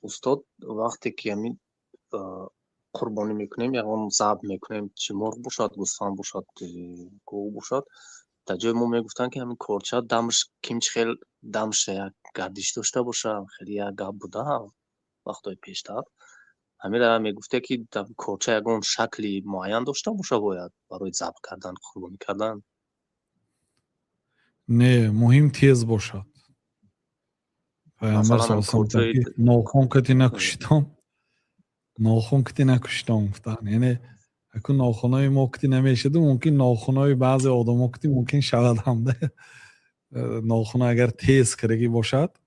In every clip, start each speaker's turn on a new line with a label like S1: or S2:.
S1: استاد وقتی که همین قربانی میکنیم یا اون ذبح میکنیم، چه مرغ باشد، گوسفند باشد، گاو باشد، در جای ما میگفتن که همین کورچه دمش کیمچ خیلی دمش یک گردش داشته باشه، خیلی یک گپ بوده وقتای پیشتر. همین را میگفته که کورچه یگون شکلی معین داشته باشه باید برای ذبح کردن، قربانی کردن.
S2: نه، مهم تیز باشد. پیامبر
S1: مثلا
S2: صلی
S1: هم
S2: الله علیه و
S1: کورچه
S2: سلم ناخن کتی نکشتم، ناخن کتی نکشتم گفتن. یعنی اکو ناخنای ما کتی نمیشد، ممکن ناخنای بعضی آدم کتی ممکن شود هم ده. ناخن اگر تیز کرگی باشد،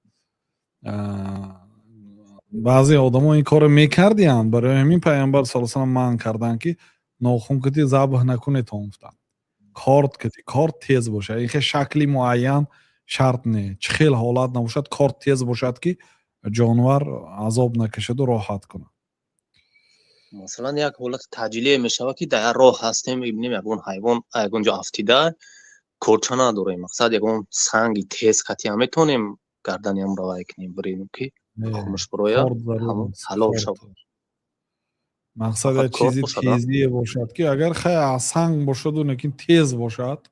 S2: بعضی آدم ها این کار میکردیم. برای همین پیامبر صلی الله علیه و سلم من کردن که ناخن کتی ذبح نکنه تا گفتن. کارت کتی کارت تیز باشه، این شکلی معین شرط نه، چه خیلی حالت نباشد، کارت تیز باشد که جانور عذاب نکشد و راحت کنه.
S1: مثلا یک حالت تعجیلی میشود که در راه هستیم میبینیم یگون حیوان یگونجا افتیده، کورچه نداره، مقصد یگون سنگی تیز کتی هم میتونیم گردنی هم روی کنیم بریم که خاموش برویه
S2: کارت ضرور
S1: همون
S2: است.
S1: حلال شود.
S2: مقصد
S1: فقط
S2: یک
S1: کارت
S2: چیزی
S1: باشد.
S2: تیزی باشد که اگر خیلی سنگ باشد و نکین تیز باشد،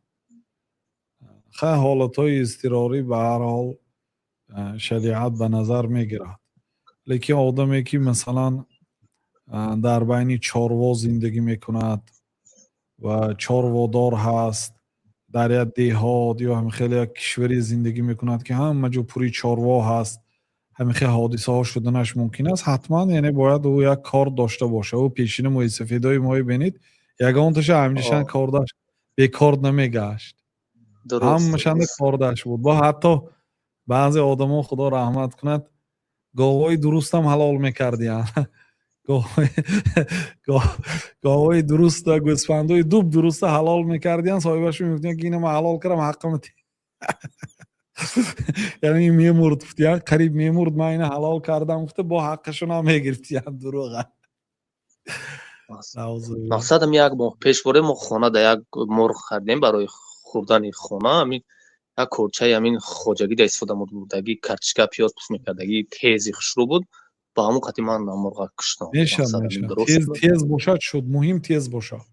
S2: خیلی حالت های اضطراری به هر حال شریعت به نظر میگیرد. لیکن آدمی که مثلا در بین چاروا زندگی میکند و چاروادار هست در یک دهات یا هم خیلی یک کشوری زندگی میکند که همه جو پوری چاروا هست، همین خیلی حادثه ها شدنش ممکن است، حتما یعنی باید او یک کار داشته باشه. او پیشین موی سفیدای ماهی بینید یگانتش همیشه کار داشت، بیکار نمیگشت، همشان کار داشت بود. با حتی بعضی آدم ها خدا رحمت کند گاوای درست هم حلال میکردیم. گاوای درست و گوسفندای دوب درست حلال میکردین، صاحبش میگفتن که اینو من حلال کردم حقم تی. یعنی میمرد، گفتن قریب میمرد، من اینو حلال کردم، گفته با حقشون هم میگرفتین. دروغه.
S1: مقصد هم یک ماه پیش بوده ما خانه در یک مرغ خریدیم برای خوردن خانه. همین یک کورچه همین خوجگی در استفاده بودگی کرچکه پیاز پس میکردگی تیزی خوشرو بود، با همون قطعی من مرغ کشتم.
S2: میشه تیز باشد شد، مهم تیز باشد.